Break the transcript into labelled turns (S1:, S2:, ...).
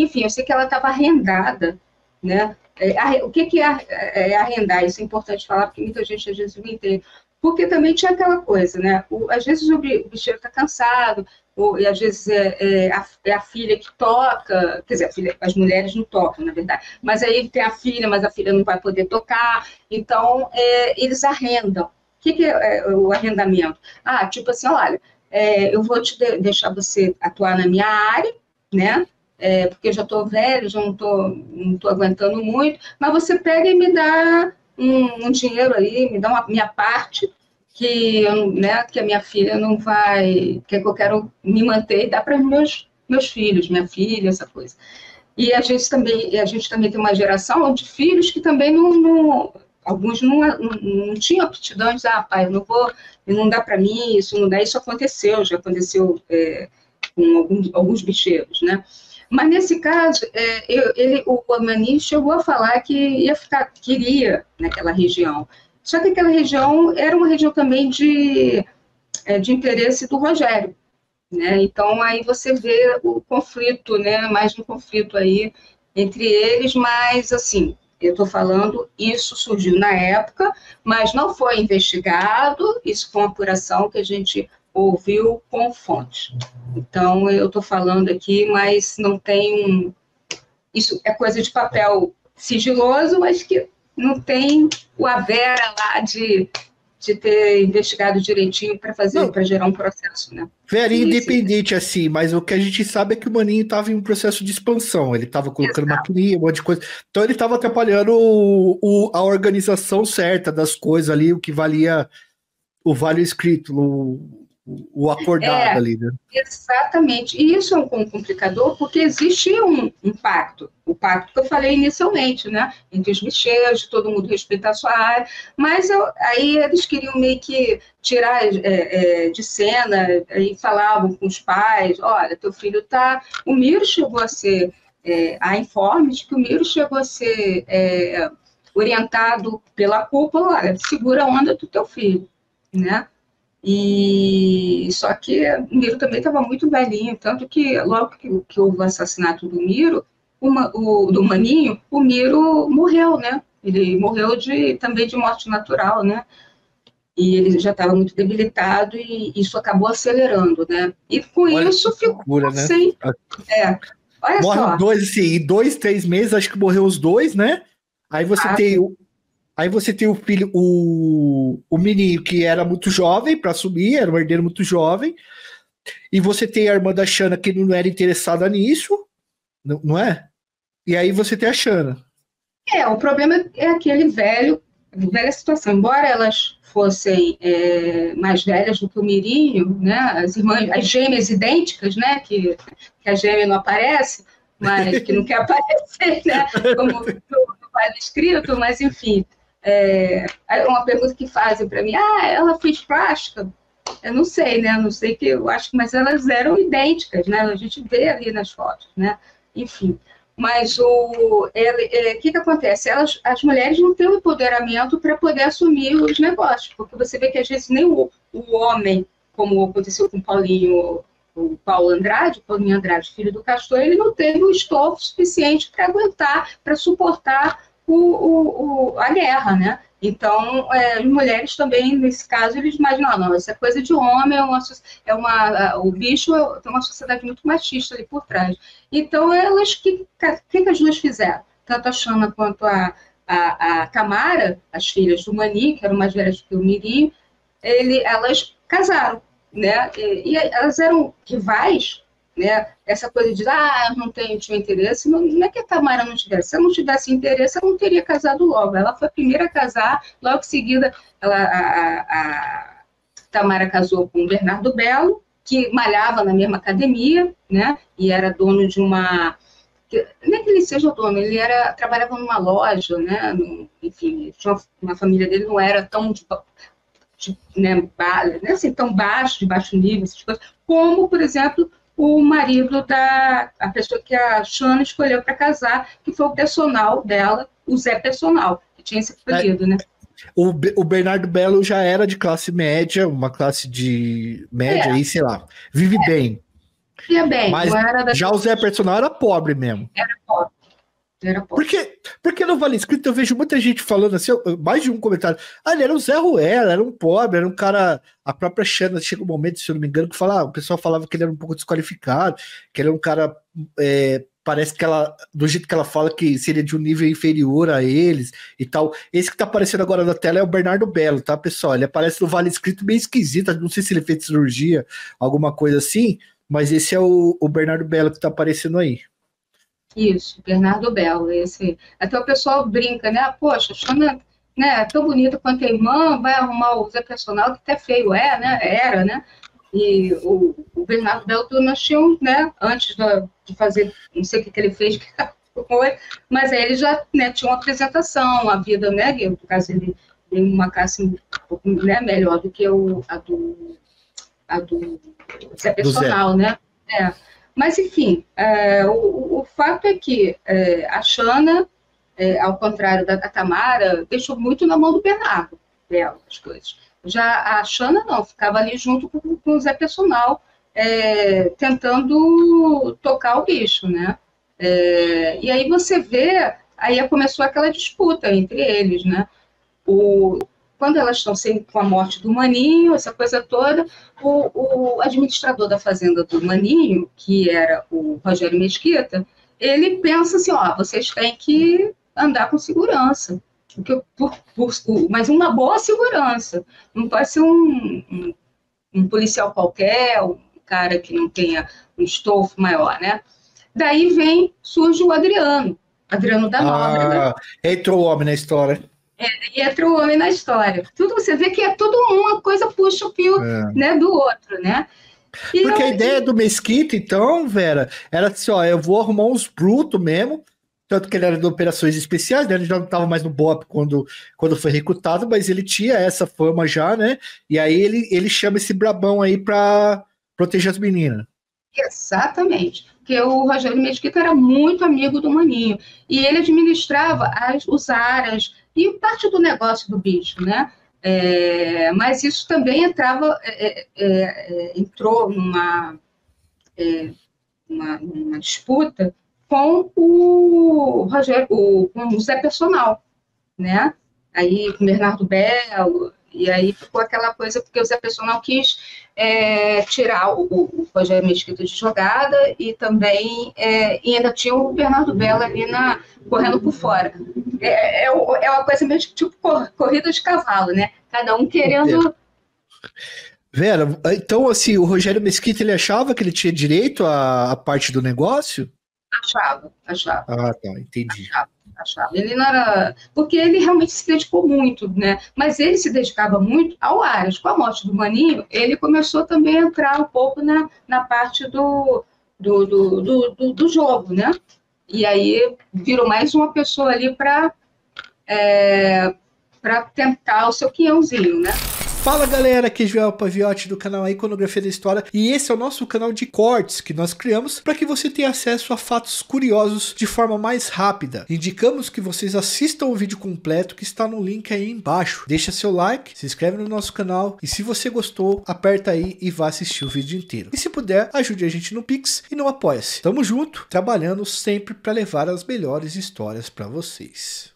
S1: Enfim, eu sei que ela estava arrendada, né? O que é arrendar? Isso é importante falar, porque muita gente às vezes não entende. Porque também tinha aquela coisa, né? Às vezes o bicheiro está cansado, e às vezes é a filha que toca, quer dizer, as mulheres não tocam, na verdade, mas aí tem a filha, mas a filha não vai poder tocar, então eles arrendam. O que é o arrendamento? Tipo assim, olha, eu vou deixar você atuar na minha área, né? Porque eu já estou velho, já não estou aguentando muito, mas você pega e me dá um dinheiro aí, me dá minha parte, que a minha filha não vai, que eu quero me manter e dar para meus filhos, minha filha, essa coisa. E a gente também tem uma geração de filhos que também alguns não tinham aptidão, pai, eu não vou, não dá para mim, isso não dá, isso já aconteceu com alguns bicheiros, né? Mas nesse caso, o Amani chegou a falar que queria naquela região. Só que aquela região era uma região também de interesse do Rogério, né? Então aí você vê o conflito, né? Mais um conflito aí entre eles, mas assim, eu estou falando, isso surgiu na época, mas não foi investigado, isso foi uma apuração que a gente ouviu com fontes. Então, eu estou falando aqui, mas não tem isso é coisa de papel sigiloso, mas que não tem a vera lá de ter investigado direitinho para gerar um processo, né?
S2: Vera independente, assim, mas o que a gente sabe é que o Maninho estava em um processo de expansão, ele estava colocando maquininha, um monte de coisa, então ele estava atrapalhando a organização certa das coisas ali, o que valia o vale escrito, o acordado ali, né?
S1: Exatamente. E isso é um complicador porque existe um pacto, o pacto que eu falei inicialmente, né? Entre os bicheiros, todo mundo respeitar a sua área, mas aí eles queriam meio que tirar de cena e falavam com os pais, olha, teu filho tá... O Miro chegou a ser... há informes de que o Miro chegou a ser orientado pela cúpula, olha, segura a onda do teu filho, né? E só que o Miro também estava muito velhinho, tanto que logo que houve o assassinato do Miro, do Maninho, o Miro morreu, né? Ele morreu também de morte natural, né? E ele já estava muito debilitado e isso acabou acelerando, né? E com isso ficou assim. Olha
S2: morre
S1: só.
S2: Assim, em 2, 3 meses, acho que morreu os dois, né? Aí você tem o filho, o menino, que era muito jovem para assumir, era um herdeiro muito jovem. E você tem a irmã da Shanna, que não era interessada nisso, não é? E aí você tem a Shanna.
S1: O problema é aquele velha situação. Embora elas fossem mais velhas do que o Mirinho, né? As gêmeas idênticas, né? Que a gêmea não aparece, mas que não quer aparecer, né? Como no quadro escrito, mas enfim. Uma pergunta que fazem para mim, ela fez plástica? Eu não sei, né? Não sei que eu acho, mas elas eram idênticas, né? A gente vê ali nas fotos, né? Enfim. Mas o que acontece? As mulheres não têm o empoderamento para poder assumir os negócios, porque você vê que às vezes nem o homem, como aconteceu com o Paulo Andrade, Paulinho Andrade, filho do Castor, ele não teve o estofo suficiente para aguentar, para suportar a guerra, né? Então, as mulheres também, nesse caso, eles imaginam, não, isso é coisa de homem, o bicho tem uma sociedade muito machista ali por trás. Então, elas, o que as duas fizeram? Tanto a Xana quanto a Tamara, as filhas do Mani, que eram mais velhas que o Mirinho, elas casaram, né? E elas eram rivais, né? Essa coisa de, não tinha interesse, não é que a Tamara não tivesse. Se ela não tivesse interesse, ela não teria casado logo. Ela foi a primeira a casar, logo em seguida, a Tamara casou com o Bernardo Belo, que malhava na mesma academia, né? E era dono de uma... Não é que ele seja dono, ele trabalhava numa loja, né? Enfim, uma família dele não era tão né, assim, tão baixo, de baixo nível, essas coisas, como, por exemplo, o marido a pessoa que a Xana escolheu para casar, que foi o personal dela, o Zé Personal, que tinha esse apelido, né?
S2: O Bernardo Belo já era de classe média, uma classe de média, aí, sei lá, vive bem.
S1: Ia bem,
S2: Mas
S1: não era da...
S2: já o Zé Personal era pobre mesmo.
S1: Era pobre. Era pobre.
S2: Porque no Vale Escrito eu vejo muita gente falando assim, mais de um comentário. Ah, ele era um Zé Ruela, era um pobre, era um cara. A própria Xana chega um momento, se eu não me engano, que fala, o pessoal falava que ele era um pouco desqualificado, que ele era um cara. Parece que ela, do jeito que ela fala, que seria de um nível inferior a eles e tal. Esse que tá aparecendo agora na tela é o Bernardo Belo, tá, pessoal? Ele aparece no Vale Escrito meio esquisito, não sei se ele fez cirurgia, alguma coisa assim, mas esse é o Bernardo Belo que tá aparecendo aí.
S1: Isso, Bernardo Belo, esse. Até o pessoal brinca, né? Poxa, Xana, né, tão bonita quanto a irmã, vai arrumar o Zé Personal, que até feio né? Era, né? E o Bernardo Belo, pelo menos, tinha né? Antes de fazer, não sei o que ele fez, que foi, mas aí ele já né, tinha uma apresentação, uma vida, né? No caso, ele tem uma classe um pouco né, melhor do que a do Zé Personal, né? É. Mas, enfim, o fato é que a Xana, ao contrário da Tamara, deixou muito na mão do Bernardo dela, as coisas. Já a Xana não, ficava ali junto com o Zé Personal, tentando tocar o bicho, né? E aí você vê, aí começou aquela disputa entre eles, né? Quando elas estão sempre com a morte do Maninho, essa coisa toda, o administrador da fazenda do Maninho, que era o Rogério Mesquita, ele pensa assim, ó, vocês têm que andar com segurança, mas uma boa segurança, não pode ser um policial qualquer, um cara que não tenha um estofo maior, né? Daí surge o Adriano da Nóbrega.
S2: Entrou o homem na história.
S1: E entra o homem na história. Tudo você vê que é tudo uma coisa puxa o fio né, do outro, né?
S2: Porque a ideia do Mesquita, então, Vera, era assim, ó, eu vou arrumar uns brutos mesmo, tanto que ele era de operações especiais, né? Ele já não estava mais no BOP quando foi recrutado, mas ele tinha essa fama já, né? E aí ele chama esse brabão aí pra proteger as meninas.
S1: Exatamente. Porque o Rogério Mesquita era muito amigo do Maninho. E ele administrava os aras e parte do negócio do bicho, né? Mas isso também entrou numa disputa com o Rogério, com o Zé Personal, né? Aí com o Bernardo Belo, e aí ficou aquela coisa, porque o Zé Personal quis tirar o Rogério Mesquita de jogada e também e ainda tinha o Bernardo Belo ali correndo por fora. É uma coisa meio tipo corrida de cavalo, né? Cada um querendo...
S2: Vera, então assim, o Rogério Mesquita, ele achava que ele tinha direito à parte do negócio?
S1: Achava.
S2: Ah, tá, entendi.
S1: Achava. Ele não era... Porque ele realmente se dedicou muito, né? Mas ele se dedicava muito ao Aras. Com a morte do Maninho, ele começou também a entrar um pouco na parte do jogo, né? E aí virou mais uma pessoa ali para tentar o seu quinhãozinho, né?
S2: Fala galera, aqui é Joel Paviotti do canal A Iconografia da História e esse é o nosso canal de cortes que nós criamos para que você tenha acesso a fatos curiosos de forma mais rápida. Indicamos que vocês assistam o vídeo completo que está no link aí embaixo. Deixa seu like, se inscreve no nosso canal e se você gostou, aperta aí e vá assistir o vídeo inteiro. E se puder, ajude a gente no Pix e no Apoia-se. Tamo junto, trabalhando sempre para levar as melhores histórias para vocês.